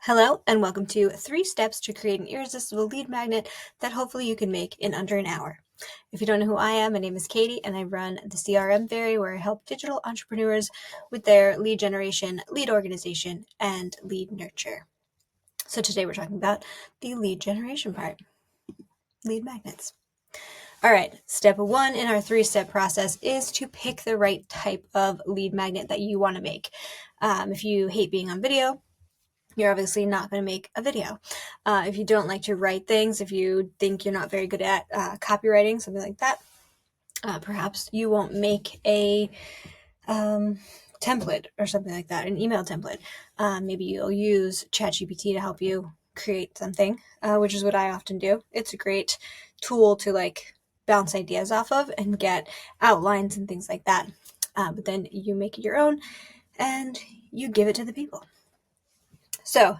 Hello, and welcome to 3 Steps to Create an Irresistible Lead Magnet that hopefully you can make in under an hour. If you don't know who I am, my name is Katie, and I run the CRM Fairy, where I help digital entrepreneurs with their lead generation, lead organization, and lead nurture. So today we're talking about the lead generation part, lead magnets. All right, step 1 in our 3-step process is to pick the right type of lead magnet that you want to make. If you hate being on video, you're obviously not going to make a video. If you don't like to write things, if you think you're not very good at copywriting, something like that, perhaps you won't make a template or something like that, an email template. Maybe you'll use ChatGPT to help you create something, which is what I often do. It's a great tool to bounce ideas off of and get outlines and things like that. But then you make it your own and you give it to the people. So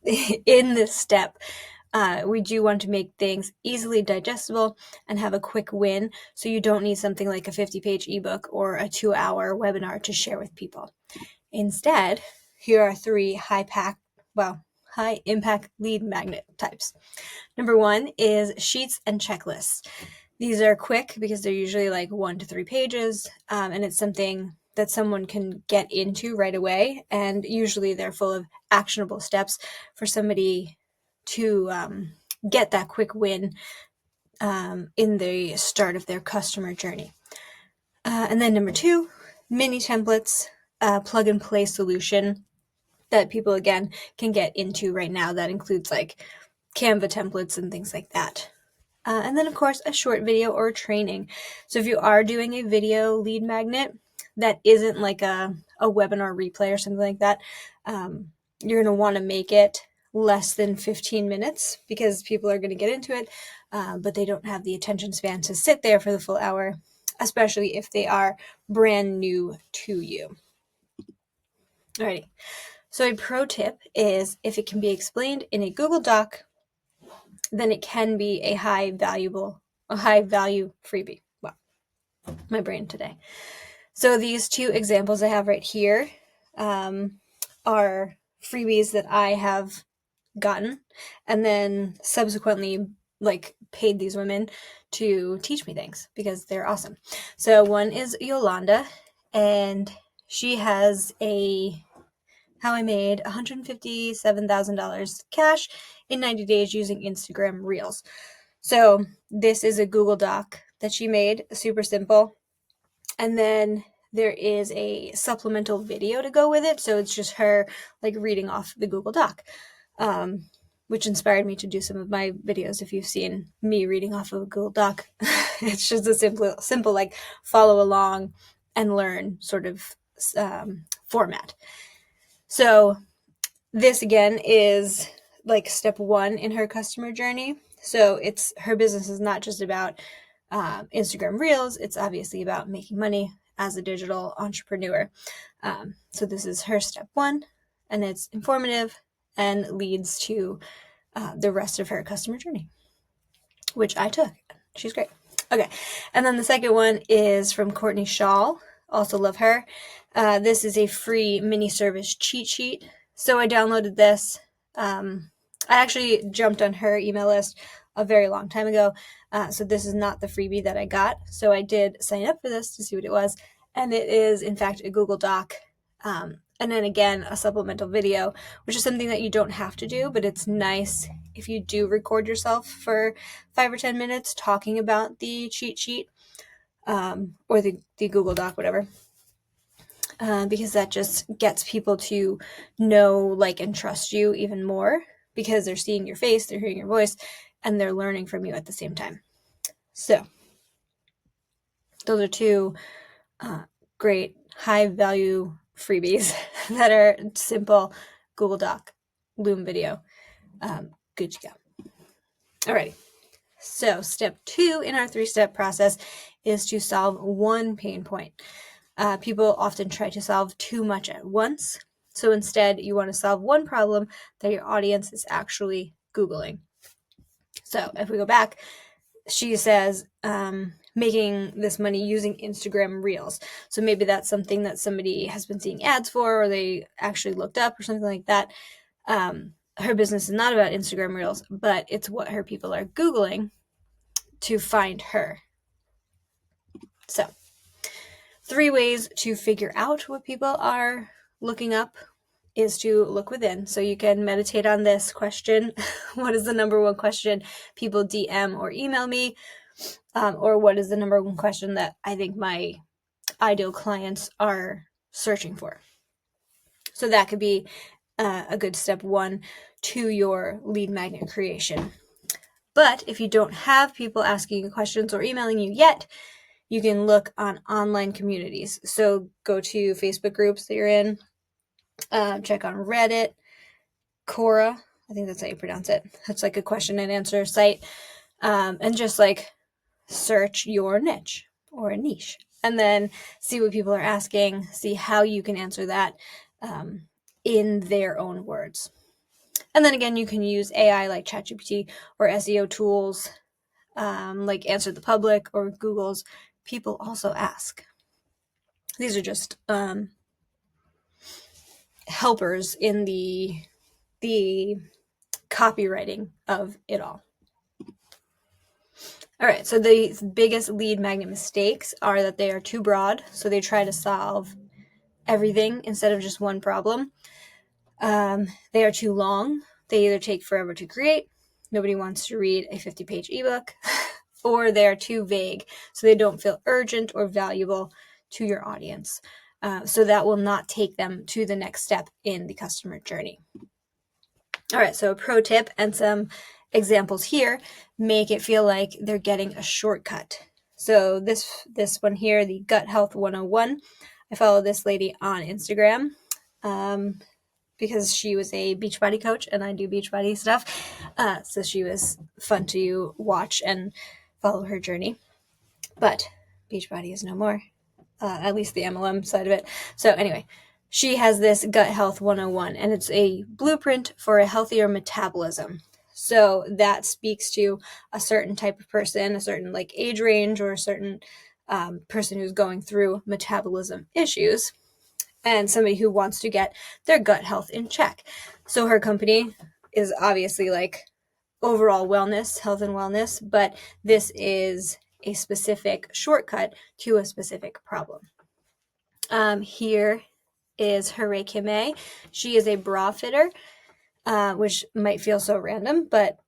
in this step, we do want to make things easily digestible and have a quick win, so you don't need something like a 50-page ebook or a 2-hour webinar to share with people. Instead, here are 3 high impact lead magnet types. Number 1 is sheets and checklists. These are quick because they're usually 1 to 3 pages, and it's something that someone can get into right away, and usually they're full of actionable steps for somebody to get that quick win in the start of their customer journey. And then number 2, mini templates, plug and play solution that people again can get into right now. That includes Canva templates and things like that. And then of course a short video or training. So if you are doing a video lead magnet that isn't like a webinar replay or something like that, you're going to want to make it less than 15 minutes because people are going to get into it, but they don't have the attention span to sit there for the full hour, especially if they are brand new to you. Alrighty. So a pro tip is, if it can be explained in a Google Doc, then it can be a high value freebie. Wow, my brain today. So these 2 examples I have right here are freebies that I have gotten, and then subsequently paid these women to teach me things because they're awesome. So one is Yolanda, and she has how I made $157,000 cash in 90 days using Instagram Reels. So this is a Google Doc that she made, super simple. And then there is a supplemental video to go with it. So it's just her reading off the Google Doc, which inspired me to do some of my videos. If you've seen me reading off of a Google Doc, it's just a simple follow along and learn sort of format. So this again is step 1 in her customer journey. So her business is not just about Instagram Reels. It's obviously about making money as a digital entrepreneur. So this is her step 1, and it's informative and leads to the rest of her customer journey, which I took. She's great. Okay, and then the second one is from Courtney Shaw. Also love her. This is a free mini service cheat sheet. So I downloaded this. I actually jumped on her email list a very long time ago. So this is not the freebie that I got. So I did sign up for this to see what it was. And it is, in fact, a Google Doc. And then again, a supplemental video, which is something that you don't have to do, but it's nice if you do record yourself for 5 or 10 minutes talking about the cheat sheet, or the Google Doc, whatever. Because that just gets people to know, and trust you even more, because they're seeing your face, they're hearing your voice, and they're learning from you at the same time. So those are 2 great high value freebies that are simple Google Doc, Loom video. Good to go. Alrighty. So step 2 in our 3-step process is to solve one pain point. People often try to solve too much at once. So instead, you want to solve one problem that your audience is actually Googling. So if we go back, she says making this money using Instagram Reels. So maybe that's something that somebody has been seeing ads for, or they actually looked up or something like that. Her business is not about Instagram Reels, but it's what her people are Googling to find her. So 3 ways to figure out what people are looking up is to look within. So you can meditate on this question. What is the number one question people DM or email me? Or what is the number one question that I think my ideal clients are searching for? So that could be a good step 1 to your lead magnet creation. But if you don't have people asking you questions or emailing you yet, you can look on online communities. So go to Facebook groups that you're in, check on Reddit, Quora, I think that's how you pronounce it. It's like a question and answer site. And just like search your niche or a niche and then see what people are asking, see how you can answer that in their own words. And then again, you can use AI like ChatGPT or SEO tools like Answer the Public or Google's People Also Ask. These are just helpers in the copywriting of it all. All right, so the biggest lead magnet mistakes are that they are too broad, so they try to solve everything instead of just one problem. They are too long. They either take forever to create, nobody wants to read a 50-page ebook, or they are too vague, so they don't feel urgent or valuable to your audience. So that will not take them to the next step in the customer journey. All right, so a pro tip and some examples here make it feel like they're getting a shortcut. So this one here, the Gut Health 101, I follow this lady on Instagram because she was a Beachbody coach and I do Beachbody stuff. So she was fun to watch and follow her journey. But Beachbody is no more, at least the MLM side of it. So anyway, she has this Gut Health 101, and it's a blueprint for a healthier metabolism. So that speaks to a certain type of person, a certain like age range, or a certain person who's going through metabolism issues, and somebody who wants to get their gut health in check. So her company is obviously like overall wellness, health and wellness, but this is a specific shortcut to a specific problem. Here is Hooray Kime. She is a bra fitter, which might feel so random, but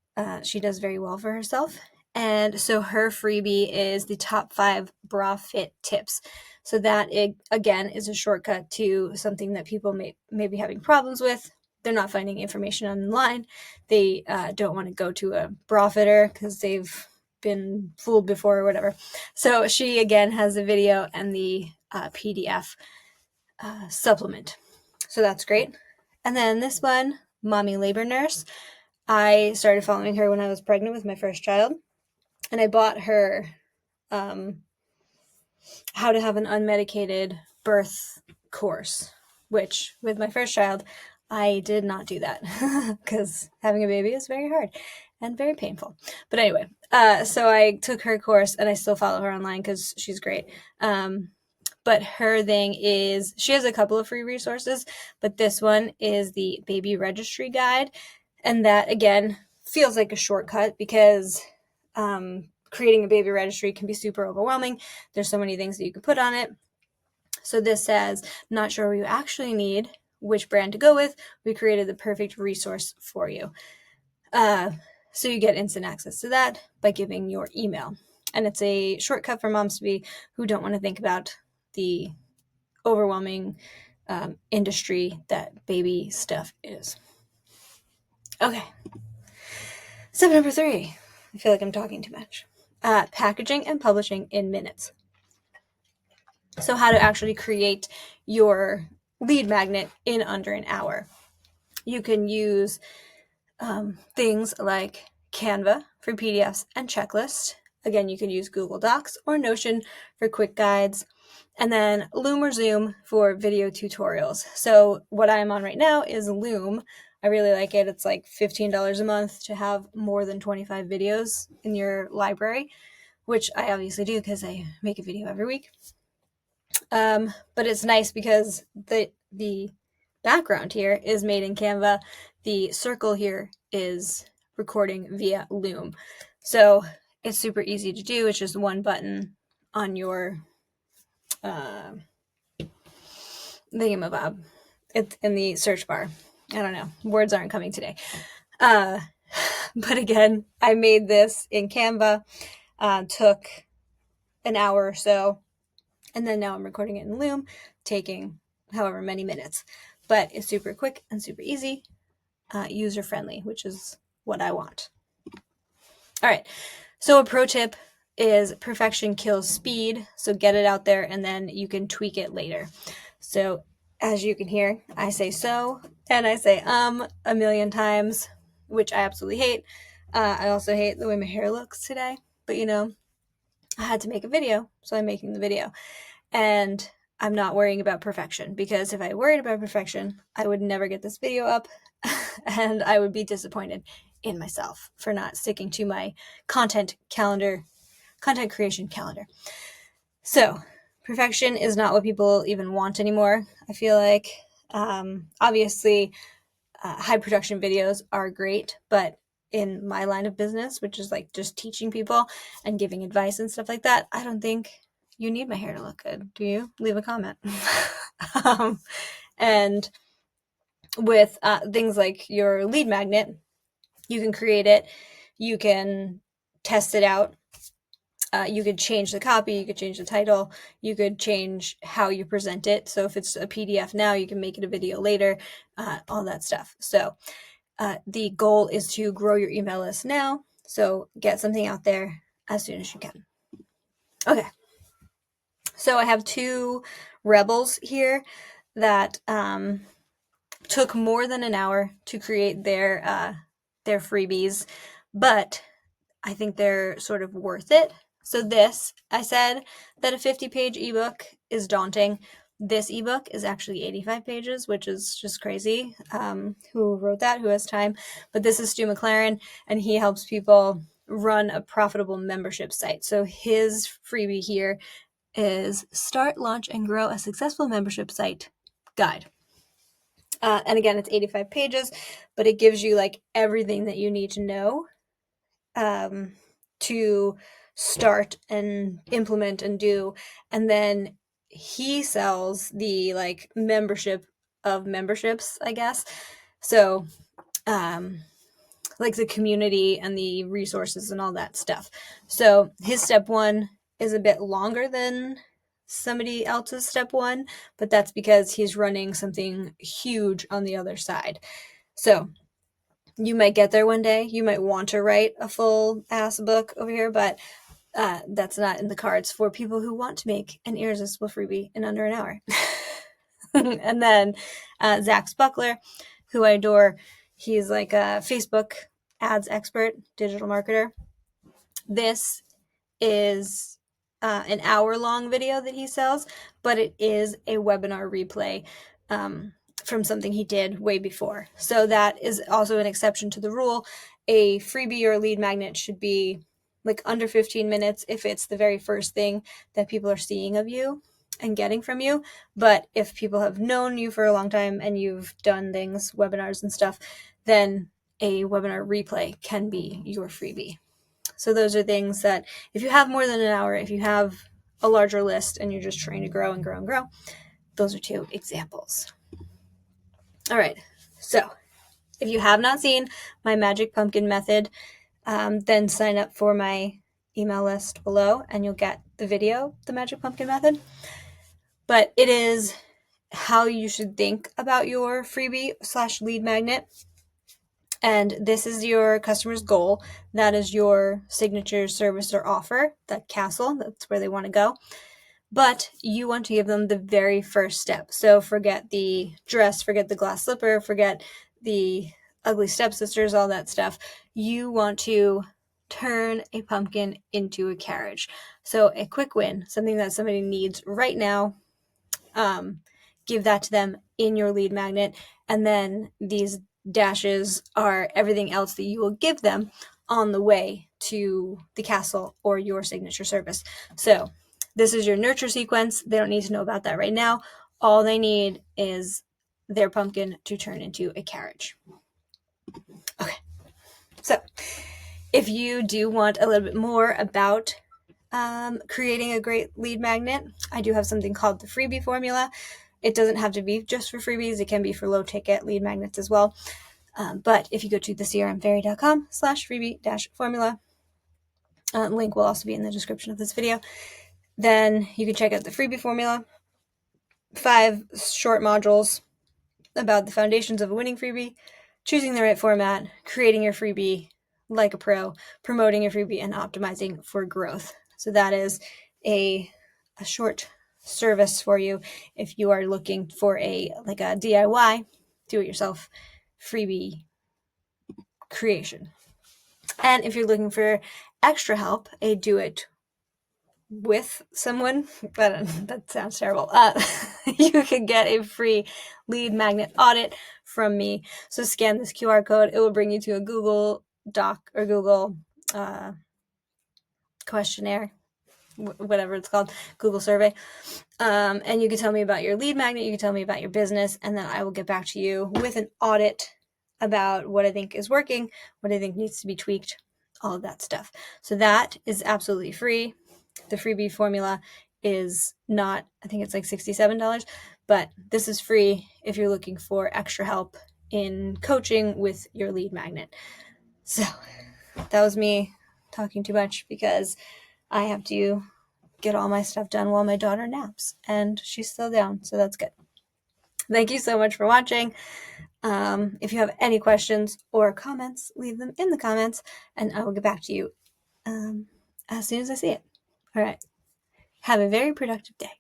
she does very well for herself. And so her freebie is the top 5 bra fit tips. So that, again, is a shortcut to something that people may be having problems with. They're not finding information online. They don't want to go to a bra fitter because they've been fooled before or whatever. So she, again, has a video and the PDF supplement. So that's great. And then this one, Mommy Labor Nurse. I started following her when I was pregnant with my first child. And I bought her how to have an unmedicated birth course, which with my first child, I did not do that because having a baby is very hard and very painful. But anyway, so I took her course and I still follow her online because she's great. But her thing is, she has a couple of free resources, but this one is the baby registry guide. And that, again, feels like a shortcut because creating a baby registry can be super overwhelming. There's so many things that you can put on it. So this says, not sure what you actually need, which brand to go with. We created the perfect resource for you. So you get instant access to that by giving your email. And it's a shortcut for moms to be who don't want to think about the overwhelming industry that baby stuff is. Okay. Step number 3. I feel like I'm talking too much. Packaging and publishing in minutes. So how to actually create your lead magnet in under an hour. You can use things like Canva for PDFs and checklists. Again, you can use Google Docs or Notion for quick guides. And then Loom or Zoom for video tutorials. So what I'm on right now is Loom. I really like it. It's like $15 a month to have more than 25 videos in your library, which I obviously do because I make a video every week. But it's nice because the background here is made in Canva. the circle here is recording via Loom. So it's super easy to do. It's just one button on your thingamabob. It's in the search bar. I don't know. Words aren't coming today. But again, I made this in Canva. Took an hour or so. And then now I'm recording it in Loom, taking however many minutes. But it's super quick and super easy, user-friendly, which is what I want. All right. So a pro tip is perfection kills speed. So get it out there and then you can tweak it later. So as you can hear, I say so and I say a million times, which I absolutely hate. I also hate the way my hair looks today, but you know, I had to make a video, so I'm making the video. And I'm not worrying about perfection, because if I worried about perfection, I would never get this video up and I would be disappointed in myself for not sticking to my content creation calendar. So perfection is not what people even want anymore. I feel like, obviously, high production videos are great, but in my line of business, which is like just teaching people and giving advice and stuff like that, I don't think you need my hair to look good. Do you? Leave a comment. And with things like your lead magnet, you can create it, you can test it out. You could change the copy, you could change the title, you could change how you present it. So if it's a PDF now, you can make it a video later, all that stuff. So the goal is to grow your email list now. So get something out there as soon as you can. Okay. So I have two rebels here that took more than an hour to create their freebies, but I think they're sort of worth it. So this, I said that a 50-page ebook is daunting. This ebook is actually 85 pages, which is just crazy. Who wrote that? Who has time? But this is Stu McLaren, and he helps people run a profitable membership site. So his freebie here is Start, Launch, and Grow a Successful Membership Site Guide. And again, it's 85 pages, but it gives you like everything that you need to know to start and implement and do. And then he sells the like membership of memberships, I guess. So like the community and the resources and all that stuff. So his step one is a bit longer than somebody else's step one, but that's because he's running something huge on the other side. So you might get there one day. You might want to write a full ass book over here, but that's not in the cards for people who want to make an irresistible freebie in under an hour. And then Zach Spuckler, who I adore, he's like a Facebook ads expert, digital marketer. This is an hour-long video that he sells, but it is a webinar replay from something he did way before. So that is also an exception to the rule. A freebie or a lead magnet should be like under 15 minutes if it's the very first thing that people are seeing of you and getting from you. But if people have known you for a long time and you've done things, webinars and stuff, then a webinar replay can be your freebie. So those are things that if you have more than an hour, if you have a larger list and you're just trying to grow and grow and grow, those are two examples. All right. So if you have not seen my Magic Pumpkin method, then sign up for my email list below and you'll get the video, the Magic Pumpkin method. But it is how you should think about your freebie / lead magnet. And this is your customer's goal. That is your signature service or offer, that castle. That's where they want to go. But you want to give them the very first step. So forget the dress, forget the glass slipper, forget the ugly stepsisters, all that stuff. You want to turn a pumpkin into a carriage. So a quick win, something that somebody needs right now, give that to them in your lead magnet. And then these dashes are everything else that you will give them on the way to the castle or your signature service. So this is your nurture sequence. They don't need to know about that right now. All they need is their pumpkin to turn into a carriage. If you do want a little bit more about creating a great lead magnet, I do have something called the freebie formula. It doesn't have to be just for freebies. It can be for low ticket lead magnets as well. But if you go to thecrmfairy.com/freebie-formula, link will also be in the description of this video, then you can check out the freebie formula. 5 short modules about the foundations of a winning freebie, choosing the right format, creating your freebie like a pro, promoting your freebie, and optimizing for growth. So that is a short service for you if you are looking for a DIY, do-it-yourself freebie creation. And if you're looking for extra help, a do it with someone, that sounds terrible. You can get a free lead magnet audit from me. So scan this QR code. It will bring you to a Google Doc or Google questionnaire, whatever it's called, Google survey. And you can tell me about your lead magnet. You can tell me about your business, and then I will get back to you with an audit about what I think is working, what I think needs to be tweaked, all of that stuff. So that is absolutely free. The freebie formula is not, I think it's like $67, but this is free if you're looking for extra help in coaching with your lead magnet. So that was me talking too much because I have to get all my stuff done while my daughter naps, and she's still down, so that's good. Thank you so much for watching. If you have any questions or comments, leave them in the comments, and I will get back to you as soon as I see it. All right. Have a very productive day.